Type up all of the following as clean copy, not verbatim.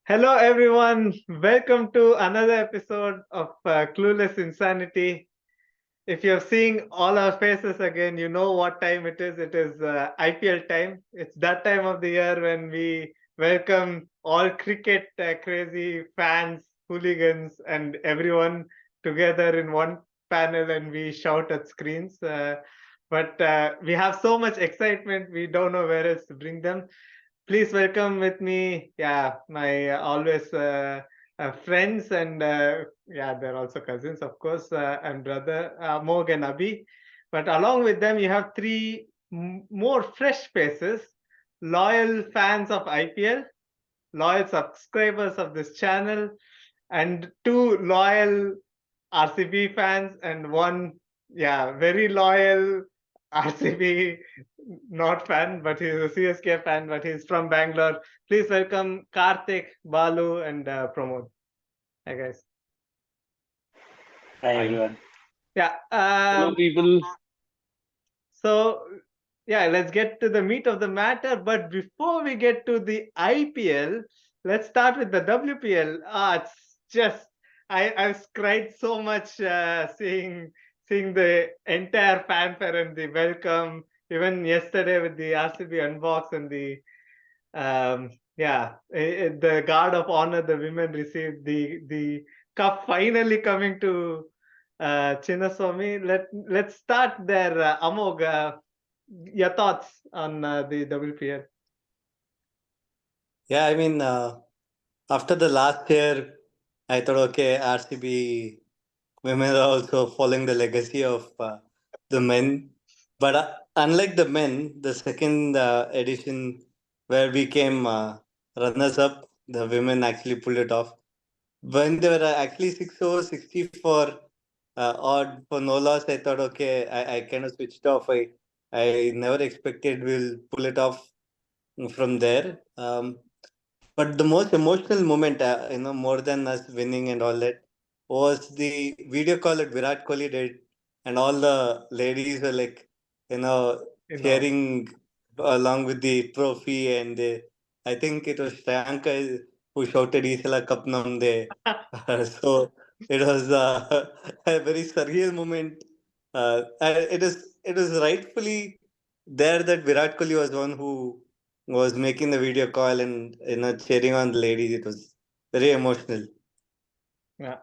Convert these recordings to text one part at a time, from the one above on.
Hello, everyone. Welcome to another episode of Clueless Insanity. If you're seeing all our faces again, you know what time it is. It is IPL time. It's that time of the year when we welcome all cricket crazy fans, hooligans, and everyone together in one panel and we shout at screens. But we have so much excitement, we don't know where else to bring them. Please welcome with me, my always friends and they're also cousins, of course, and brother Mog and Abhi. But along with them, you have three more fresh faces, loyal fans of IPL, loyal subscribers of this channel, and two loyal RCB fans, and one, very loyal RCB not fan, but he's a CSK fan, but he's from Bangalore. Please welcome Karthik, Balu, and Pramod. Hi, guys. Hi everyone. Yeah. Hello people. So, let's get to the meat of the matter. But before we get to the IPL, let's start with the WPL. It's just I've cried so much seeing the entire fanfare and the welcome. Even yesterday with the RCB unbox and the the guard of honor, the women received the cup finally coming to Chinnaswamy. Let's start there. Amog, your thoughts on the WPL? Yeah, I mean, after the last year, I thought, okay, RCB women are also following the legacy of the men. But unlike the men, the second edition where we came runners up, the women actually pulled it off. When they were actually 6 over 60 for odd for no loss, I thought, okay, I kind of switched off. I never expected we'll pull it off from there. But the most emotional moment, more than us winning and all that, was the video call that Virat Kohli did, and all the ladies were like, cheering along with the trophy, and I think it was Shriyanka who shouted "Isala Cup Namde." So it was a very surreal moment. And it is rightfully there that Virat Kohli was one who was making the video call and cheering on the ladies. It was very emotional. Yeah.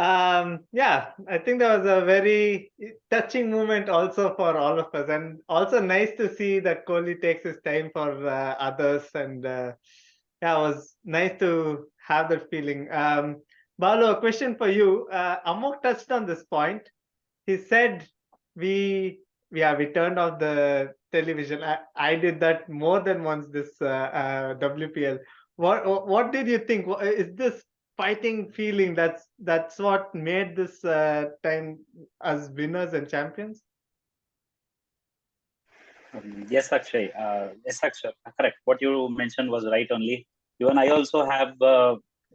I think that was a very touching moment also for all of us, and also nice to see that Kohli takes his time for others, and it was nice to have that feeling. Balu, a question for you. Amok touched on this point. He said we we turned off the television. I did that more than once this WPL. What did you think? Is this fighting feeling that's what made this time as winners and champions? Yes, Akshay. Yes, Akshay. Correct. What you mentioned was right only. Even I also have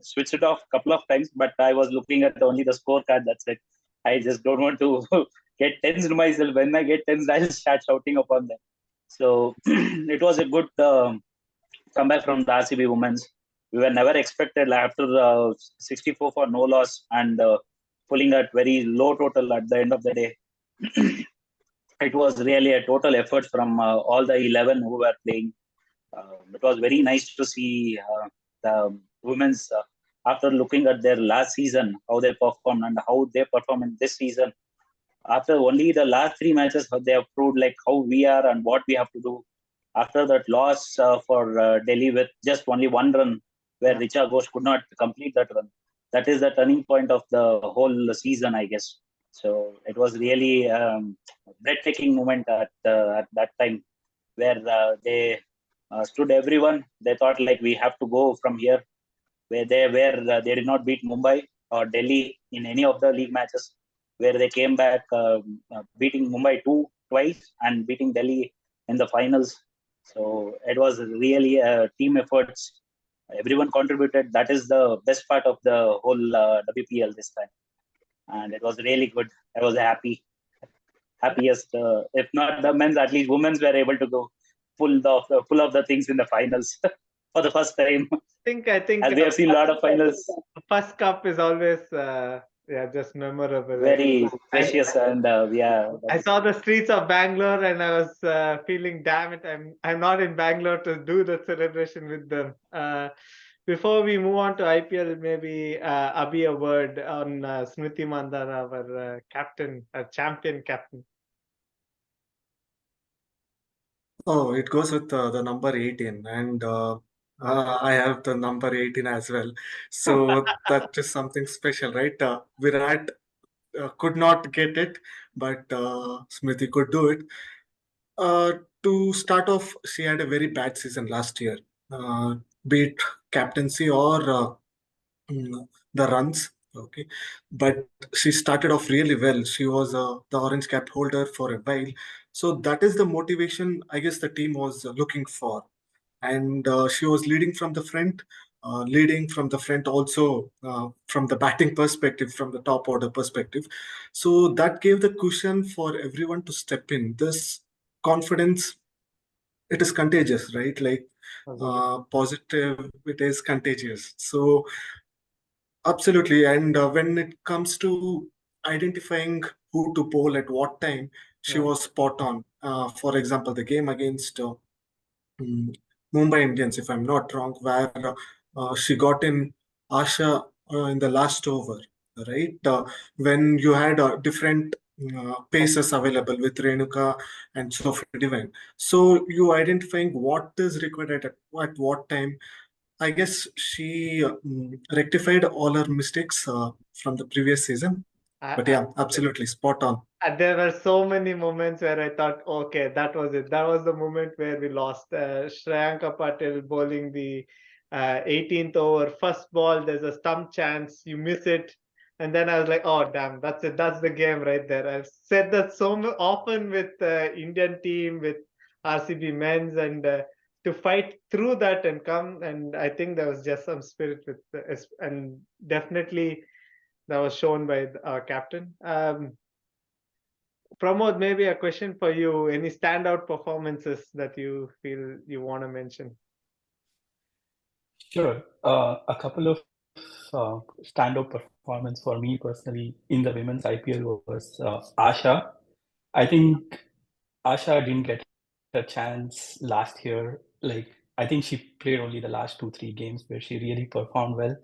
switched it off a couple of times, but I was looking at only the scorecard. That's it. I just don't want to get tensed myself. When I get tensed, I'll start shouting upon them. So it was a good comeback from the RCB women's. We were never expected after 64 for no loss and pulling that very low total at the end of the day. It was really a total effort from all the 11 who were playing. It was very nice to see the women's, after looking at their last season, how they performed and how they perform in this season. After only the last three matches, they have proved like how we are and what we have to do. After that loss for Delhi with just only one run, where Richa Ghosh could not complete that run. That is the turning point of the whole season, I guess. So it was really breathtaking moment at that time, where they stood everyone. They thought like we have to go from here, where they did not beat Mumbai or Delhi in any of the league matches, where they came back beating Mumbai twice and beating Delhi in the finals. So it was really a team efforts. Everyone contributed. That is the best part of the whole WPL this time, and it was really good. I was happiest. If not the men's, at least women's were able to go full of the things in the finals. for the first time. I think As we have seen a lot of finals, first cup is always just memorable. very precious, and I saw the streets of Bangalore and I was feeling, damn it, I'm not in Bangalore to do the celebration with them. Before we move on to IPL, maybe Abhi, a word on Smriti Mandhana, our captain, our champion captain. Oh, it goes with the number 18, and I have the number 18 as well. So that is something special, right? Virat could not get it, but Smriti could do it. To start off, she had a very bad season last year, be it captaincy or the runs. Okay, but she started off really well. She was the orange cap holder for a while, so that is the motivation I guess the team was looking for, and she was leading from the front also from the batting perspective, from the top order perspective. So that gave the cushion for everyone to step in. This confidence, it is contagious, right? Like positive, it is contagious. So absolutely. And when it comes to identifying who to bowl at what time, she was spot on. For example, the game against mm, Mumbai Indians, if I'm not wrong, where she got in Asha in the last over, right? When you had different paces available with Renuka and Sophie Divine. So you identifying what is required at what time. I guess she rectified all her mistakes from the previous season. But yeah, absolutely spot on. And there were so many moments where I thought, okay, that was it. That was the moment where we lost. Shreyanka Patel bowling the 18th over, first ball, there's a stump chance, you miss it. And then I was like, oh, damn, that's it. That's the game right there. I've said that so often with Indian team, with RCB men's, and to fight through that and come. And I think there was just some spirit with, and definitely that was shown by our captain. Pramod, maybe a question for you. Any standout performances that you feel you want to mention? Sure. A couple of standout performance for me personally in the women's IPL was Asha. I think Asha didn't get a chance last year. Like, I think she played only the last 2-3 games where she really performed well,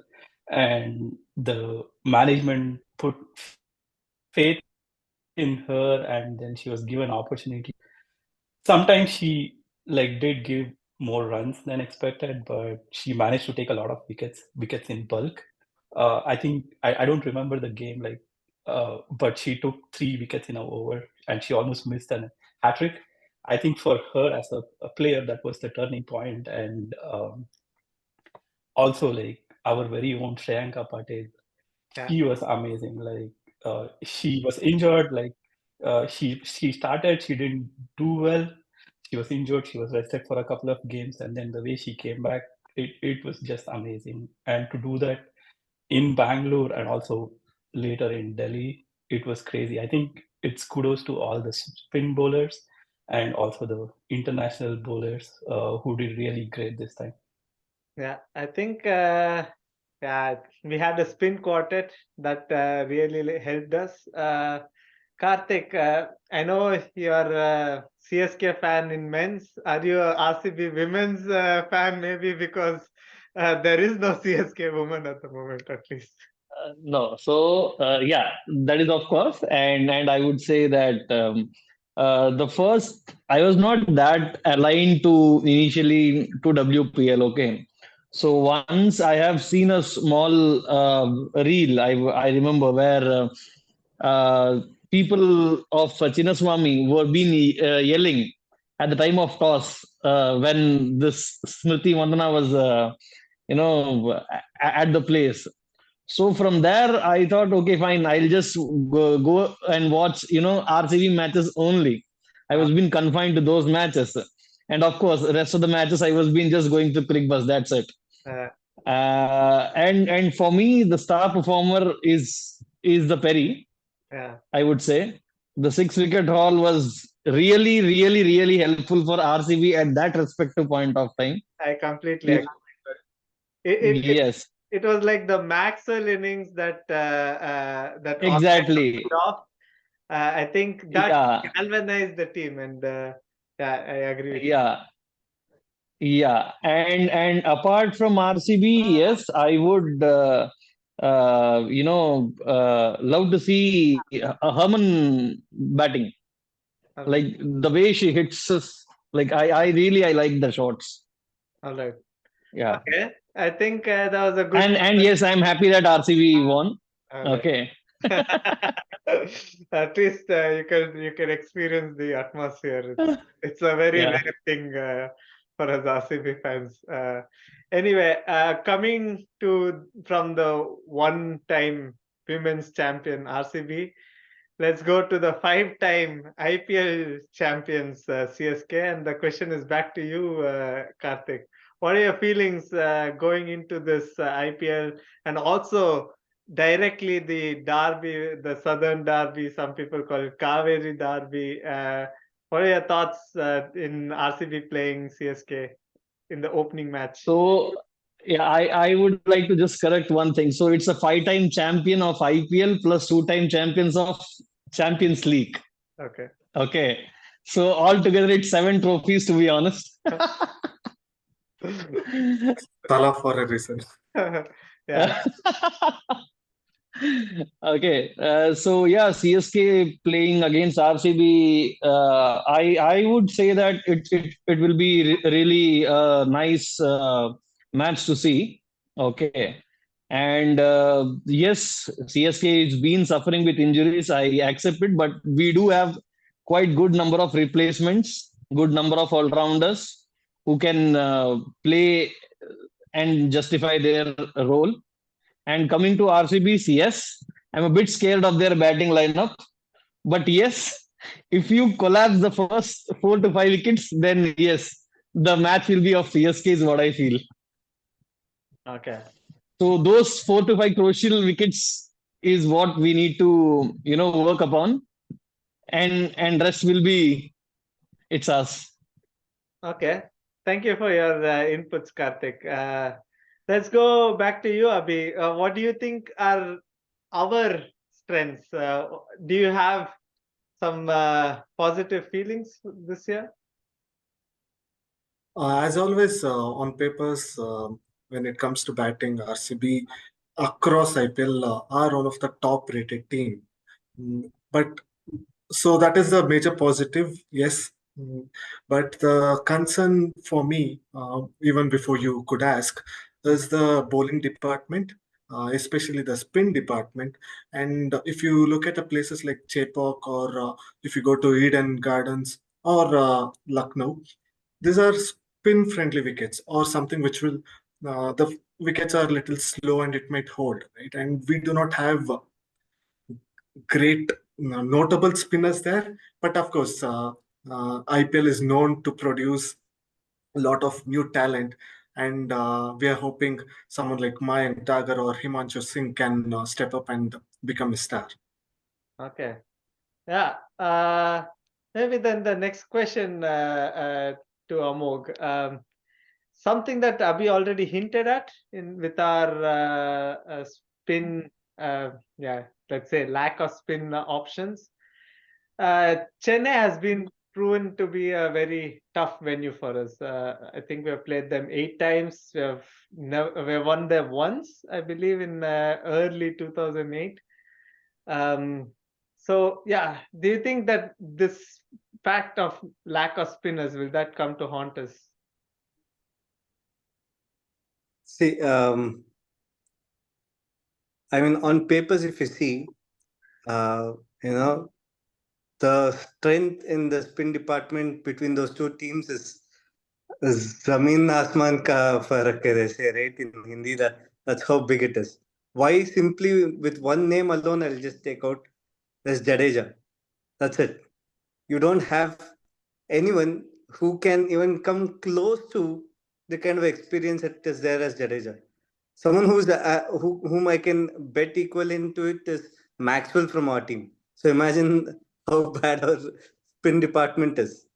and the management put faith in her, and then she was given opportunity. Sometimes she did give more runs than expected, but she managed to take a lot of wickets in bulk. I think I don't remember the game but she took 3 wickets in an over, and she almost missed a hat trick. I think for her as a player, that was the turning point, and also our very own Shreyanka Patel, she was amazing. She was injured. She started, she didn't do well. She was injured. She was rested for a couple of games, and then the way she came back, it was just amazing. And to do that in Bangalore and also later in Delhi, it was crazy. I think it's kudos to all the spin bowlers and also the international bowlers who did really great this time. Yeah, I think we had a spin quartet that really helped us. Karthik, I know you're a CSK fan in men's. Are you a RCB women's fan? Maybe because there is no CSK woman at the moment, at least. No. So, yeah, that is of course. And I would say that the first, I was not that aligned to initially to WPL. Okay. So once I have seen a small reel, I remember where people of Chinnaswamy were being yelling at the time of toss when this Smriti Mandana was, at the place. So from there, I thought, okay, fine, I'll just go and watch, RCB matches only. I was being confined to those matches. And of course, the rest of the matches, I was being just going to Crick Bus. That's it. And for me, the star performer is the Perry. Yeah. I would say the 6-wicket haul was really, really, really helpful for RCB at that respective point of time. I completely agree. Yes, it was like the Maxwell innings that all exactly. off. I think that Yeah, galvanized the team, and yeah, I agree with you. yeah, yeah. And apart from RCB, yes, I would love to see Herman batting. All right. Like the way she hits us, like I like the shots. All right. Yeah. Okay. I think that was a good. And yes, I'm happy that RCB won. All right. Okay. At least you can experience the atmosphere. It's a very Yeah. rare thing for us RCB fans. Anyway, coming to from the one-time women's champion RCB, let's go to the five-time IPL champions CSK, and the question is back to you, Karthik. What are your feelings going into this IPL, and also directly the derby, the Southern Derby? Some people call it Kaveri Derby. What are your thoughts in RCB playing CSK in the opening match? So yeah, I would like to just correct one thing. So it's a 5-time champion of IPL plus 2-time champions of Champions League. Okay. Okay. So altogether it's 7 trophies, to be honest. Tala for a reason. Yeah. Okay, so yeah, CSK playing against RCB. I would say that it will be really nice match to see. Okay, and yes, CSK has been suffering with injuries. I accept it, but we do have quite good number of replacements, good number of all rounders who can play and justify their role. And coming to RCBs, yes, I'm a bit scared of their batting lineup. But yes, if you collapse the first 4 to 5 wickets, then yes, the match will be of CSK, is what I feel. Okay. So those 4 to 5 crucial wickets is what we need to, work upon, and rest will be it's us. Okay. Thank you for your inputs, Karthik. Let's go back to you, Abhi. What do you think are our strengths? Do you have some positive feelings this year? As always, on papers, when it comes to batting, RCB across IPL are one of the top-rated team. But so that is the major positive, yes. But the concern for me, even before you could ask, is the bowling department, especially the spin department. And if you look at the places like Chepauk, or if you go to Eden Gardens or Lucknow, these are spin-friendly wickets, or something which will the wickets are a little slow and it might hold, right? And we do not have great notable spinners there. But of course, IPL is known to produce a lot of new talent, and we are hoping someone like Mayank Tagore or Himanshu Singh can step up and become a star. Okay. Yeah. Maybe then the next question to Amog. Something that Abhi already hinted at with our spin, yeah, let's say lack of spin options. Chennai has been proven to be a very tough venue for us. I think we have played them 8 times. We have won them once, I believe, in early 2008. So yeah, do you think that this fact of lack of spinners will that come to haunt us? See, I mean, on papers, if you see, uh, you know, the strength in the spin department between those two teams is Zameen Asman ka farak hai, they say, right? In Hindi, that's how big it is. Why? Simply with one name alone, I'll just take out. There's Jadeja. That's it. You don't have anyone who can even come close to the kind of experience that is there as Jadeja. Someone whom I can bet equal into it is Maxwell from our team. So imagine how bad our spin department is.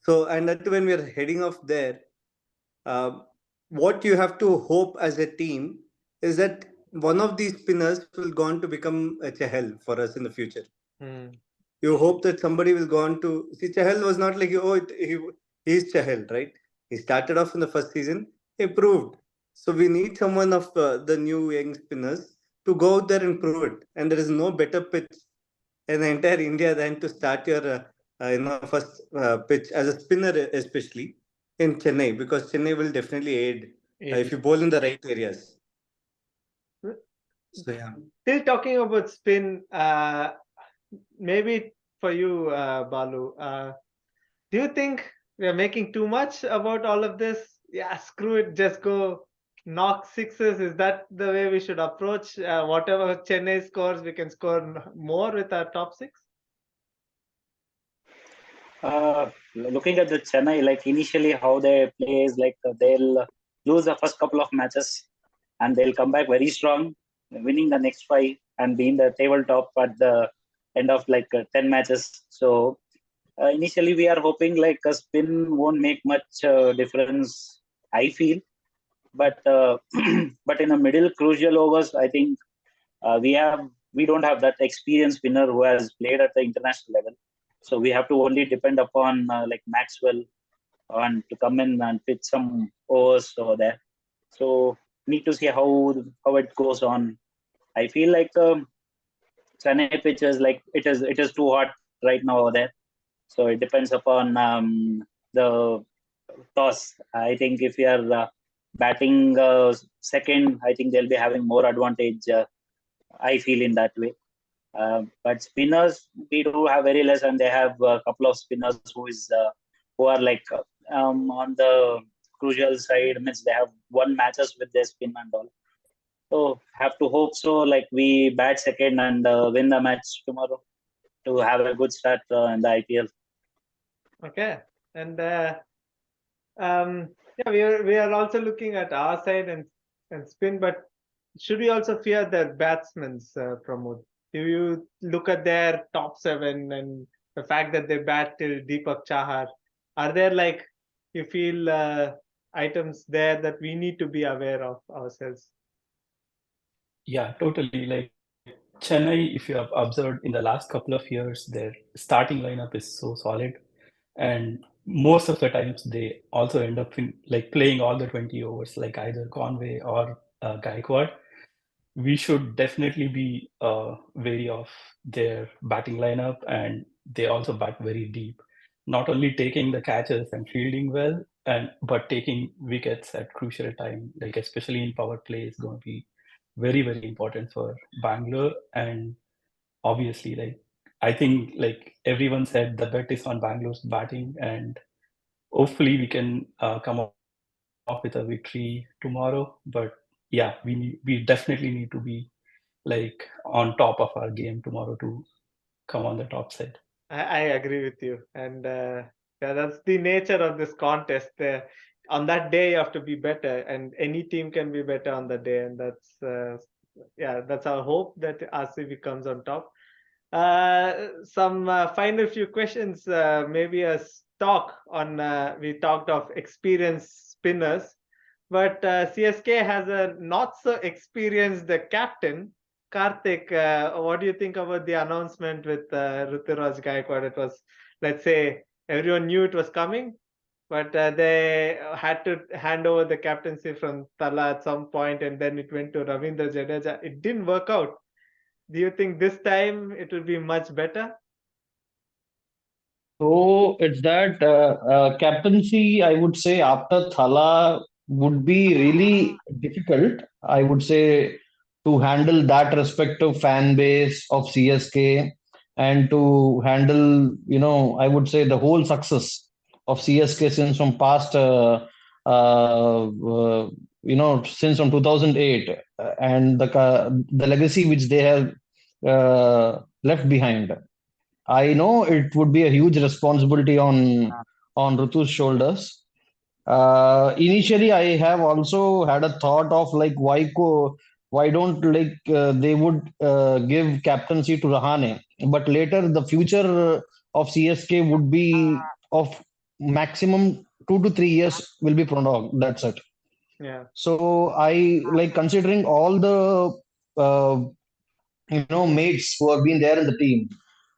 So, and that when we are heading off there, uh, what you have to hope as a team is that one of these spinners will go on to become a Chahal for us in the future. You hope that somebody will go on to see. Chahal was not like, he's Chahal, right? He started off in the first season, improved. So we need someone of the new young spinners to go out there and prove it. And there is no better pitch in the entire India than to start your first pitch as a spinner, especially in Chennai, because Chennai will definitely aid if you bowl in the right areas. So yeah. Still talking about spin, maybe for you, Balu, do you think we are making too much about all of this? Yeah, screw it, just go knock sixes. Is that the way we should approach? Whatever Chennai scores, we can score more with our top six? Looking at the Chennai, like initially how they play is like they'll lose the first couple of matches and they'll come back very strong, winning the next 5 and being the tabletop at the end of like 10 matches. So initially we are hoping like a spin won't make much difference, I feel. But but in the middle crucial overs, I think we don't have that experienced spinner who has played at the international level. So we have to only depend upon like Maxwell and to come in and pitch some overs over there. So need to see how it goes on. I feel like Chennai pitches like it is too hot right now over there. So it depends upon the toss. I think if you are batting second, I think they'll be having more advantage. I feel in that way. But spinners, we do have very less, and they have a couple of spinners who are like on the crucial side. Means they have won matches with their spin and all. So have to hope so. Like we bat second and win the match tomorrow to have a good start in the IPL. Okay, and yeah, we are also looking at our side and spin, but should we also fear their batsmen's Pramod? Do you look at their top 7 and the fact that they bat till Deepak Chahar? Are there like you feel items there that we need to be aware of ourselves? Yeah, totally. Like Chennai, if you have observed in the last couple of years, their starting lineup is so solid, and most of the times they also end up like playing all the 20 overs, like either Conway or Gaikwad. We should definitely be wary of their batting lineup, and they also bat very deep. Not only taking the catches and fielding well, but taking wickets at crucial time, like especially in power play, is going to be very, very important for Bangalore. And obviously, like I think, like everyone said, the bet is on Bangalore's batting, and hopefully we can come off with a victory tomorrow. But yeah, we definitely need to be like on top of our game tomorrow to come on the top side. I agree with you, and yeah, that's the nature of this contest. On that day, you have to be better, and any team can be better on the day, and that's that's our hope that RCB comes on top. Some final few questions, maybe a talk on. We talked of experienced spinners, but CSK has a not so experienced captain. Karthik, what do you think about the announcement with Ruturaj Gaikwad? It was, let's say, everyone knew it was coming, but they had to hand over the captaincy from Tala at some point, and then it went to Ravindra Jadeja. It didn't work out. Do you think this time it will be much better? So it's that captaincy, I would say, after Thala would be really difficult. I would say to handle that respective fan base of CSK and to handle, I would say the whole success of CSK since from past, since from 2008 and the legacy which they have left behind. I know it would be a huge responsibility on Rutu's shoulders. Initially, I have also had a thought of like why don't like they would give captaincy to Rahane, but later the future of CSK would be of maximum 2 to 3 years will be prolonged. That's it. Yeah. So I like considering all the mates who have been there in the team.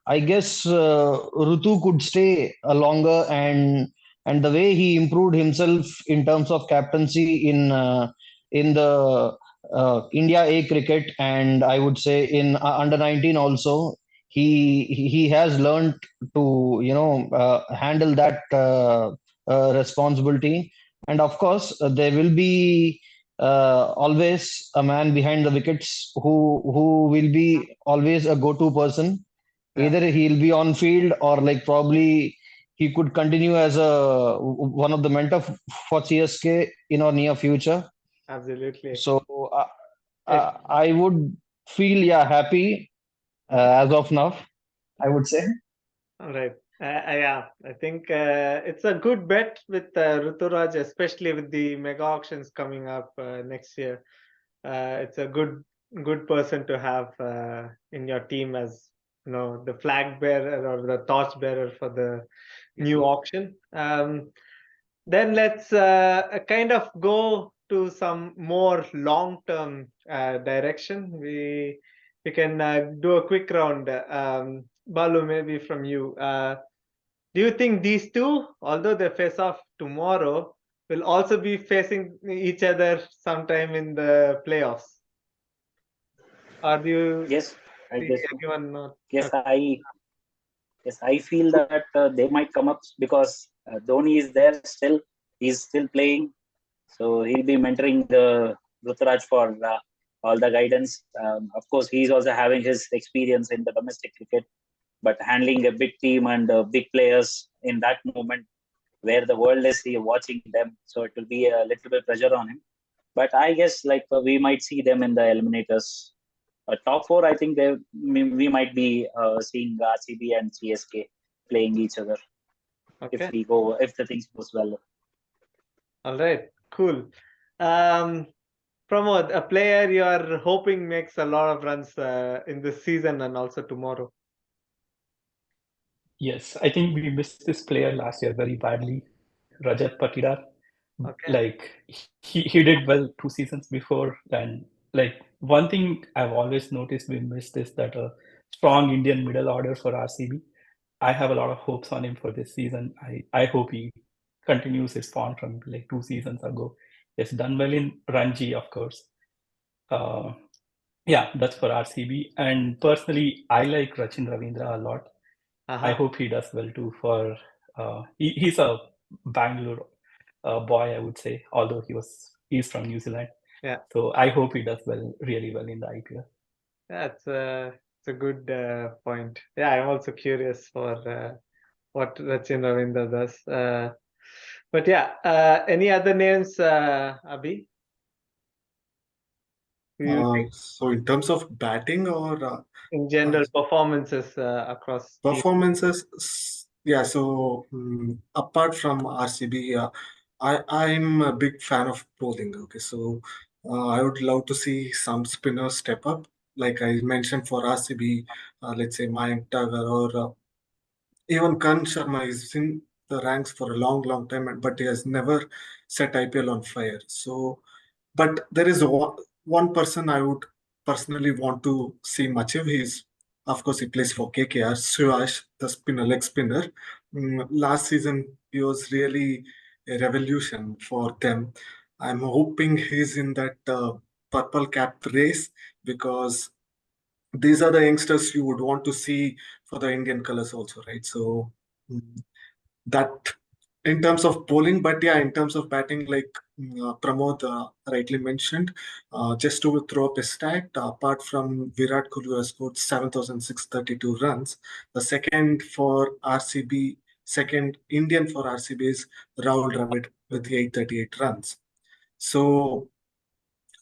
I guess Rutu could stay longer, and the way he improved himself in terms of captaincy in the India A cricket, and I would say in under 19 also, he has learned to handle that responsibility. And of course, there will be always a man behind the wickets who will be always a go-to person. Yeah. Either he'll be on field, or like probably he could continue as a one of the mentor for CSK in our near future. Absolutely. So I would feel happy as of now, I would say. All right. Yeah, I think it's a good bet with Ruturaj, especially with the mega auctions coming up next year. It's a good person to have in your team as the flag bearer or the torch bearer for the new auction. Then let's kind of go to some more long-term direction. We can do a quick round. Balu, maybe from you. Do you think these two, although they face off tomorrow, will also be facing each other sometime in the playoffs? Or do you Yes, I see guess so. anyone not? Yes, I feel that they might come up because Dhoni is there still. He's still playing, so he'll be mentoring the Ruturaj for all the guidance. Of course, he's also having his experience in the domestic cricket, but handling a big team and big players in that moment where the world is watching them, so it will be a little bit pressure on him. But I guess we might see them in the eliminators. Top four, I think we might be seeing RCB and CSK playing each other Okay. if the things goes well. All right. Cool. Pramod, a player you are hoping makes a lot of runs in this season and also tomorrow. Yes, I think we missed this player last year very badly, Rajat Patidar. Okay. Like he did well 2 seasons before, and like one thing I've always noticed we missed is that a strong Indian middle order for RCB. I have a lot of hopes on him for this season. I hope he continues his form from like 2 seasons ago. He's done well in Ranji, of course. Yeah, that's for RCB. And personally, I like Rachin Ravindra a lot. I hope he does well too. He's a Bangalore boy, I would say, although he's from New Zealand. Yeah. So I hope he does really well in the IPL. That's it's a good point. Yeah, I'm also curious for what Rachin Ravindra does. But yeah, any other names, Abhi? Who you think So in terms of batting or in general performances across teams? performances, yeah. So apart from RCB, I'm a big fan of bowling. Okay, so I would love to see some spinners step up. Like I mentioned for RCB, let's say Mayank Tagore or even Kan Sharma is in the ranks for a long, long time, but he has never set IPL on fire. So, but there is one person I would personally want to see much of. Of course, he plays for KKR, Suyash, the spinner, leg spinner. Last season, he was really a revolution for them. I'm hoping he's in that purple cap race because these are the youngsters you would want to see for the Indian colors also, right? So mm, that in terms of bowling, but yeah, in terms of batting, like Pramod rightly mentioned, just to throw up a stat, apart from Virat Kohli who has scored 7,632 runs, the second Indian for RCB is Rahul Dravid with 838 runs. So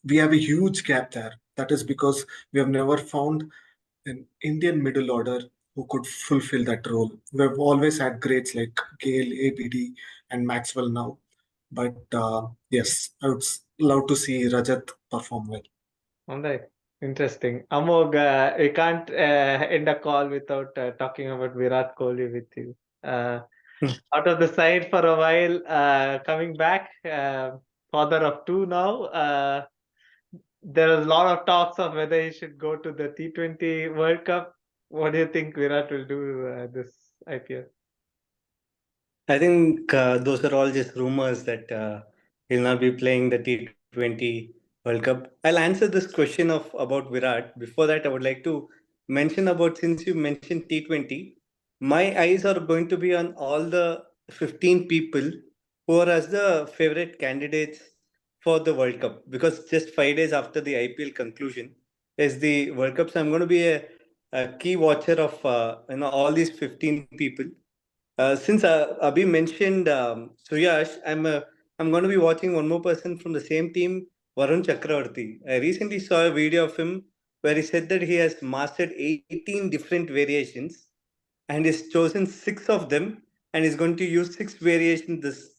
we have a huge gap there. That is because we have never found an Indian middle order who could fulfill that role. We've always had greats like Gale, ABD, and Maxwell now. But yes, I would love to see Rajat perform well. All right. Interesting. Amog, we can't end a call without talking about Virat Kohli with you. Out of the side for a while, coming back, father of two now. There is a lot of talks of whether he should go to the T20 World Cup. What do you think Virat will do this IPL? I think those are all just rumors that he'll not be playing the T20 World Cup. I'll answer this question of about Virat. Before that, I would like to mention about, since you mentioned T20, my eyes are going to be on all the 15 people who are as the favorite candidates for the World Cup, because just 5 days after the IPL conclusion is the World Cup. So I'm going to be a key watcher of all these 15 people. Since Abhi mentioned Suyash, I'm going to be watching one more person from the same team, Varun Chakravarti. I recently saw a video of him where he said that he has mastered 18 different variations and he's chosen 6 of them, and he's going to use 6 variations this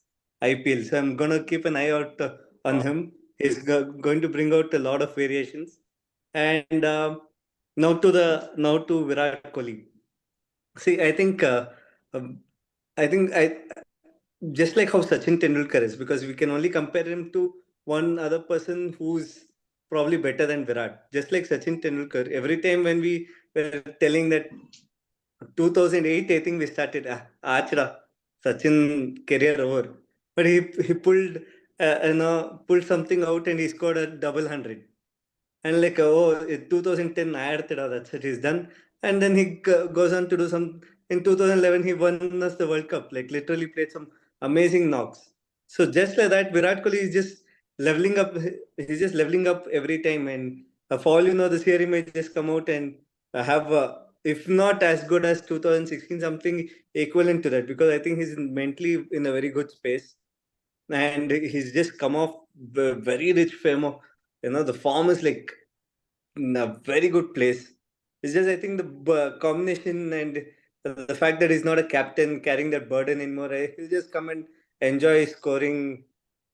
IPL. So I'm going to keep an eye out on him. He's going to bring out a lot of variations. And now to Virat Kohli. See, um, I just like how Sachin Tendulkar is, because we can only compare him to one other person who's probably better than Virat. Just like Sachin Tendulkar, every time when we were telling that 2008, I think we started Achra, Sachin career over, but he pulled pulled something out and he scored a double hundred. And like, oh, in 2010, that's it, he's done. And then he goes on to do some. In 2011, he won us the World Cup, like literally played some amazing knocks. So just like that, Virat Kohli is just leveling up. He's just leveling up every time. And for all you know, this year he may just come out and have, if not as good as 2016, something equivalent to that, because I think he's mentally in a very good space. And he's just come off very rich fame of, the form is like in a very good place. It's just, I think, the combination and the fact that he's not a captain carrying that burden anymore. He'll just come and enjoy scoring,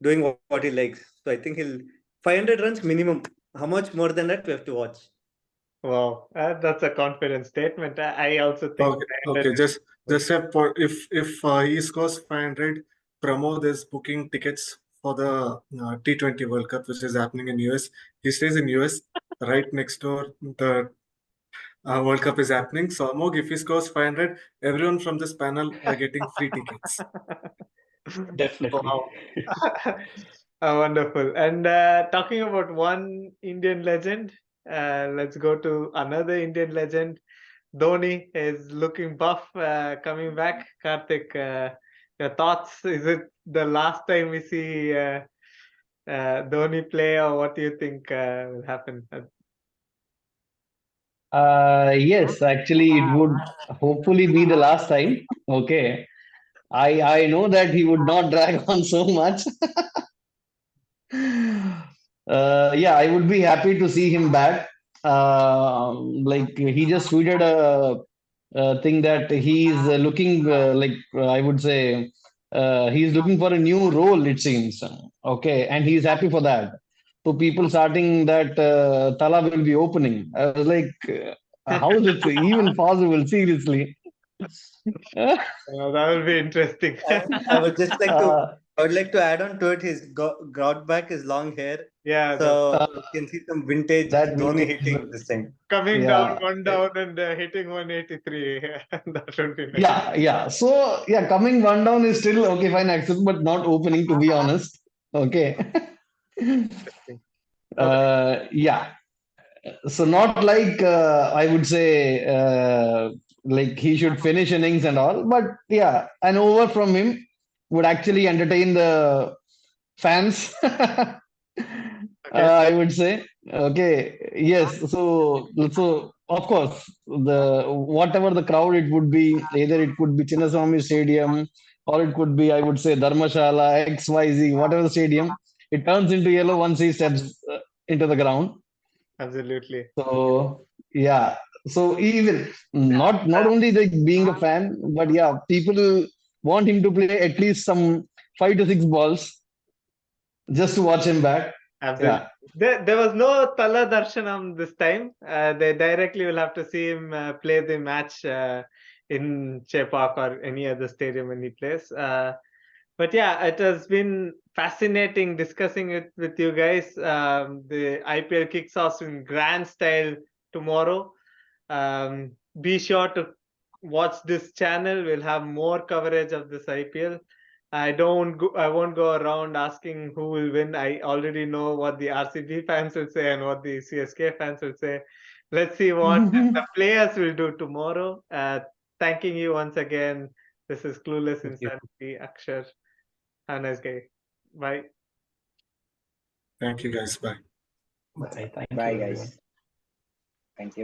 doing what he likes. So I think he'll 500 runs minimum. How much more than that we have to watch? Wow, that's a confident statement. I also think. Okay. Just a point. If he scores 500, Pramod is booking tickets for the T20 World Cup, which is happening in US. He stays in US, right next door. The World Cup is happening. So Amog, if he scores 500, everyone from this panel are getting free tickets. Definitely. Wow. Wonderful. And talking about one Indian legend, let's go to another Indian legend. Dhoni is looking buff, coming back. Karthik, your thoughts? Is it the last time we see Dhoni play, or what do you think will happen? Yes, actually, it would hopefully be the last time. Okay. I know that he would not drag on so much. Yeah, I would be happy to see him back. Like he just tweeted a thing that he's looking I would say he's looking for a new role. It seems okay, and he's happy for that. So people starting that Tala will be opening. I was like, how is it even possible? Seriously. That will be interesting. I would just like to. I would like to add on to it. He's got back his long hair. Yeah. So you can see some vintage that Dhoni hitting this time. Coming Yeah. down, one down, and hitting 183. That would be nice. Yeah. So yeah, coming one down is still okay, fine, accept, but not opening, to be honest. Okay. Yeah. So not like I would say like he should finish innings and all, but yeah, an over from him would actually entertain the fans. I would say. Okay. Yes. So of course the whatever the crowd it would be, either it could be Chinnaswamy Stadium or it could be, I would say, Dharmashala, XYZ, whatever the stadium, it turns into yellow once he steps into the ground. Absolutely. So yeah. So even not only like being a fan, but yeah, people want him to play at least some 5 to 6 balls just to watch him back. Absolutely. Yeah. There was no Tala Darshanam this time. They directly will have to see him play the match in Chepak or any other stadium when he plays. But yeah, it has been fascinating discussing it with you guys. The IPL kicks off in grand style tomorrow. Be sure to watch this channel. We'll have more coverage of this IPL. I won't go around asking who will win. I already know what the RCB fans will say and what the CSK fans will say. Let's see what the players will do tomorrow. Thanking you once again. This is Clueless Insanity, Akshar. Have a nice day. Bye. Thank you, guys. Bye. Bye. Thank Bye, you, guys. everyone. Thank you.